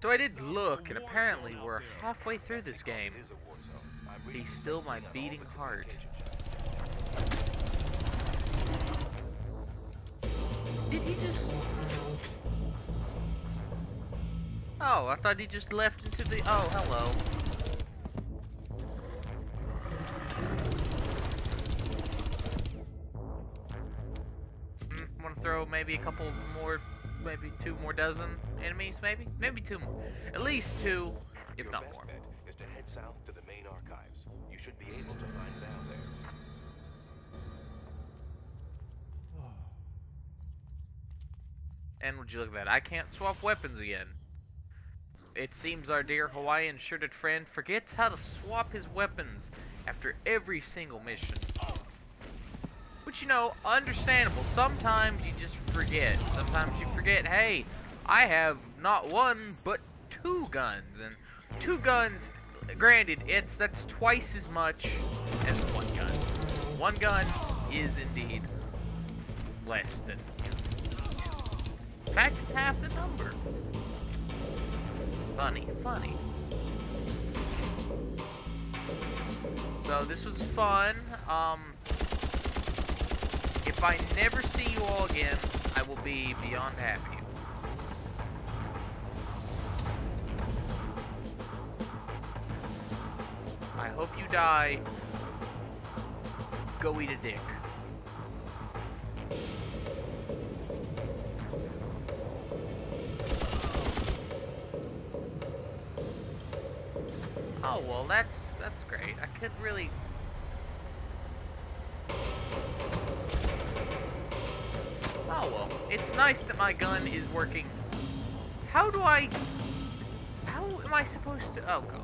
So I did look, and apparently we're halfway through this game. He's still my beating heart. Did he just... Oh, I thought he just left into the... Oh, hello. Want to throw maybe a couple more, maybe 2 more dozen enemies, maybe? Maybe 2 more. At least 2, if not more. Is to head south to the main archives. You should be able to find Val there. And would you look at that? I can't swap weapons again. It seems our dear Hawaiian shirted friend forgets how to swap his weapons after every single mission. Which, you know, understandable. Sometimes you just forget. Sometimes you forget, hey, I have not 1, but 2 guns. And 2 guns, granted, that's twice as much as 1 gun. 1 gun is indeed less than... In fact, it's half the number. Funny, funny. So this was fun. If I never see you all again, I will be beyond happy. I hope you die. Go eat a dick. Oh, well, that's great. I could really... Oh, well. It's nice that my gun is working. How am I supposed to... Oh, God.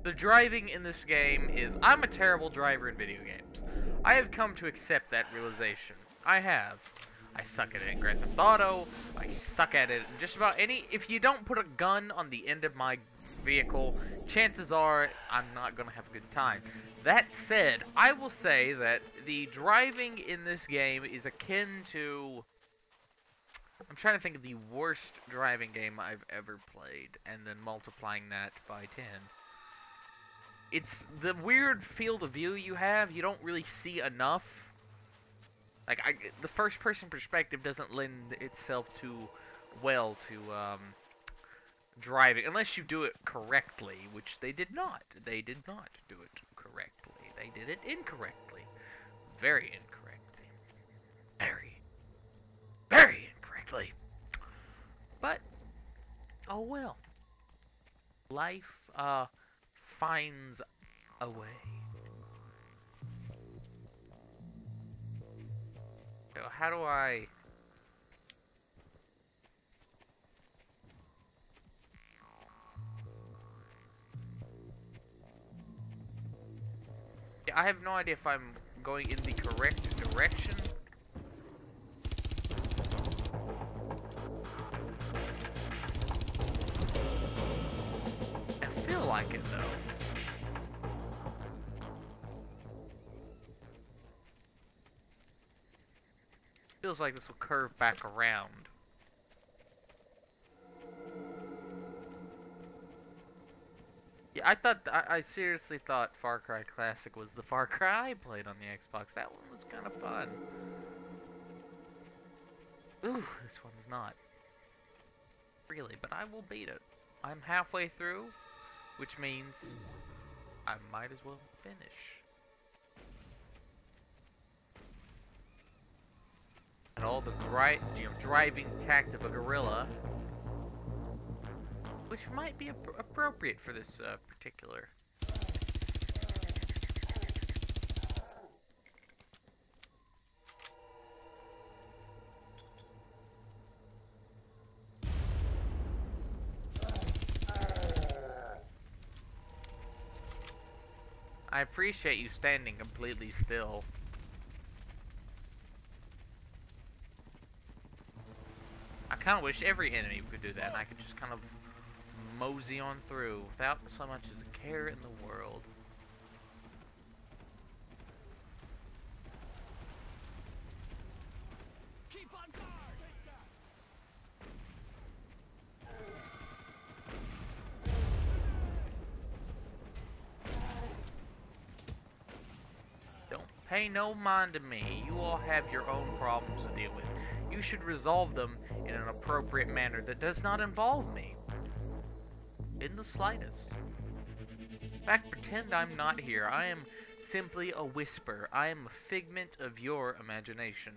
The driving in this game is... I'm a terrible driver in video games. I have come to accept that realization. I have. I suck at it in Grand Theft Auto. I suck at it in just about any... If you don't put a gun on the end of my vehicle, chances are I'm not going to have a good time. That said, I will say that the driving in this game is akin to... I'm trying to think of the worst driving game I've ever played, and then multiplying that by 10. It's the weird field of view you have. You don't really see enough. Like, the first-person perspective doesn't lend itself too well to driving, unless you do it correctly, which they did not. They did not do it correctly. They did it incorrectly. Very incorrectly. Very incorrectly. But, oh well. Life, finds a way. So how do I... Yeah, I have no idea if I'm going in the correct direction. I feel like it though. Feels like this will curve back around. Yeah, I seriously thought Far Cry Classic was the Far Cry I played on the Xbox. That one was kind of fun. Ooh, this one's not. Really, but I will beat it. I'm halfway through, which means I might as well finish. And all the driving tact of a gorilla, which might be appropriate for this particular. I appreciate you standing completely still. I kind of wish every enemy could do that, and I could just kind of mosey on through without so much as a care in the world. Pay no mind to me. You all have your own problems to deal with. You should resolve them in an appropriate manner that does not involve me. In the slightest. In fact, pretend I'm not here. I am simply a whisper. I am a figment of your imagination.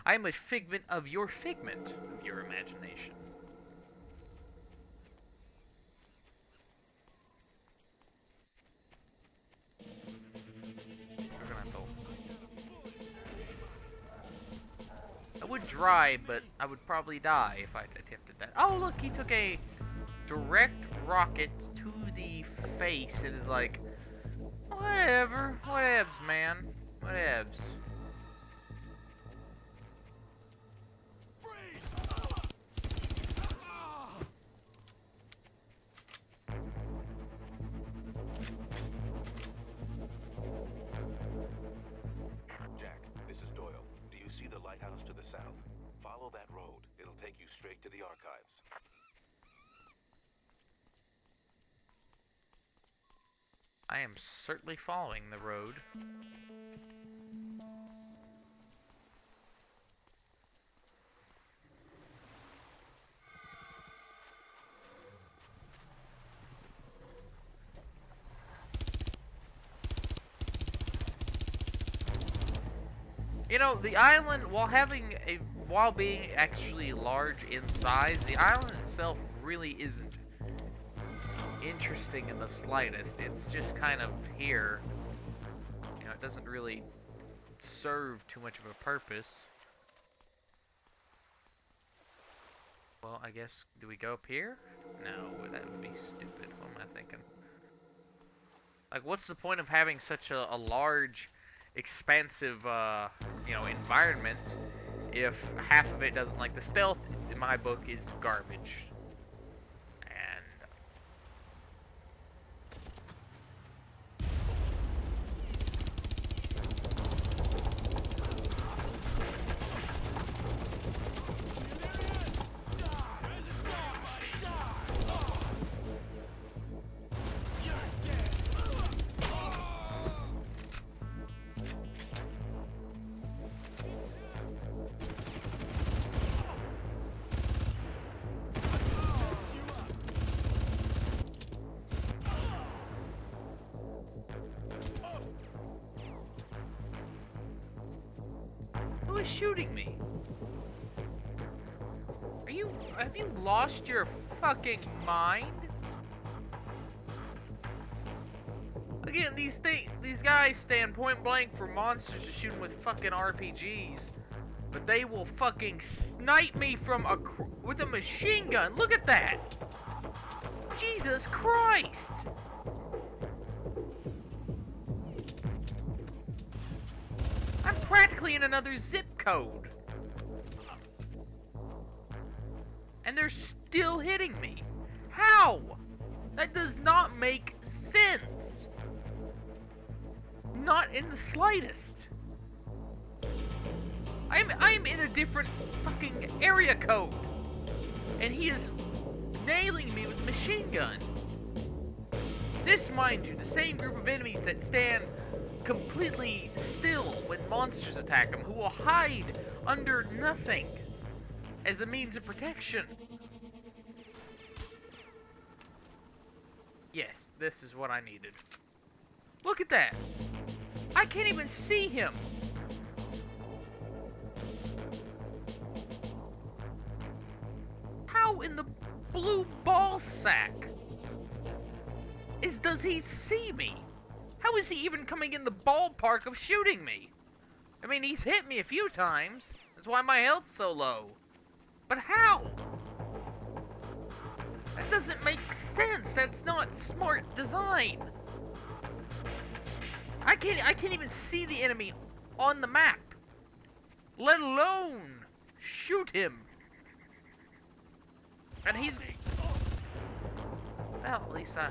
I am a figment of your imagination. I would drive, but I would probably die if I attempted that. Oh, look, he took a direct rocket to the face and is like, whatever, whatevs, man, whatevs. Jack, this is Doyle. Do you see the lighthouse to the south? Follow that road. It'll take you straight to the archives. I am certainly following the road. You know, the island, while being actually large in size, the island itself really isn't interesting in the slightest. It's just kind of here. You know, it doesn't really serve too much of a purpose. Well, I guess, do we go up here? No, that would be stupid. What am I thinking? Like, what's the point of having such a large, expansive, you know, environment if half of it doesn't, like, the stealth, in my book, is garbage. Who is shooting me? Have you lost your fucking mind? Again, these guys stand point blank for monsters to shoot them with fucking RPGs, but they will fucking snipe me from with a machine gun. Look at that! Jesus Christ! I'm practically in another zip code. And they're still hitting me. How? That does not make sense. Not in the slightest. I'm in a different fucking area code. And he is nailing me with a machine gun. This, mind you, the same group of enemies that stand completely still when monsters attack them, who will hide under nothing as a means of protection. Yes, this is what I needed. Look at that! I can't even see him! How in the blue ball sack does he see me? How is he even coming in the ballpark of shooting me? I mean, he's hit me a few times. That's why my health's so low. But how? That doesn't make sense. That's not smart design. I can't even see the enemy on the map, let alone shoot him. And he's... Well, at least I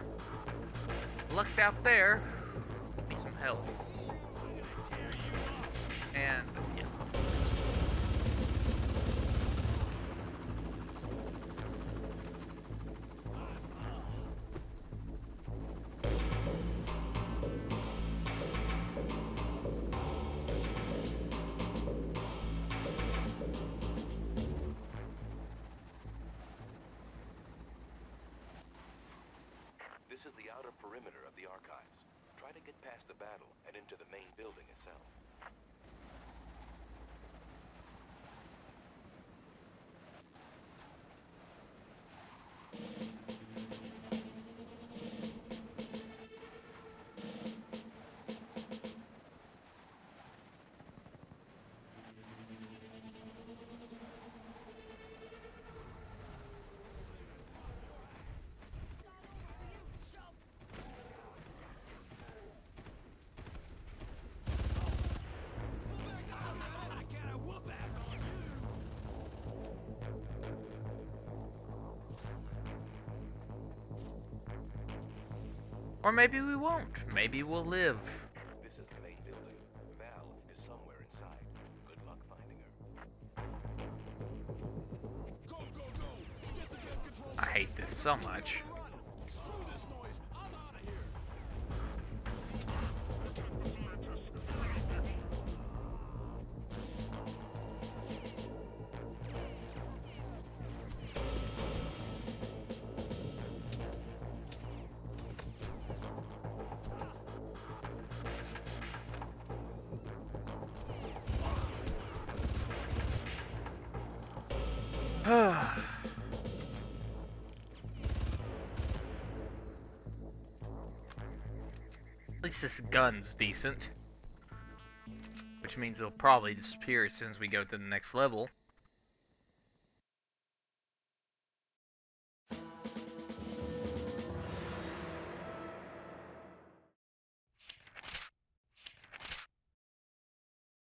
lucked out there. Give me some health. And, yeah. is the outer perimeter of the archives. Try to get past the battle and into the main building itself. Or maybe we won't. Maybe we'll live. This is the main building. Val is somewhere inside. Good luck finding her. Go, go, go! Get the gun control. I hate this so much. Screw this noise. I'm out of here. At least this gun's decent. Which means it'll probably disappear as soon as we go to the next level.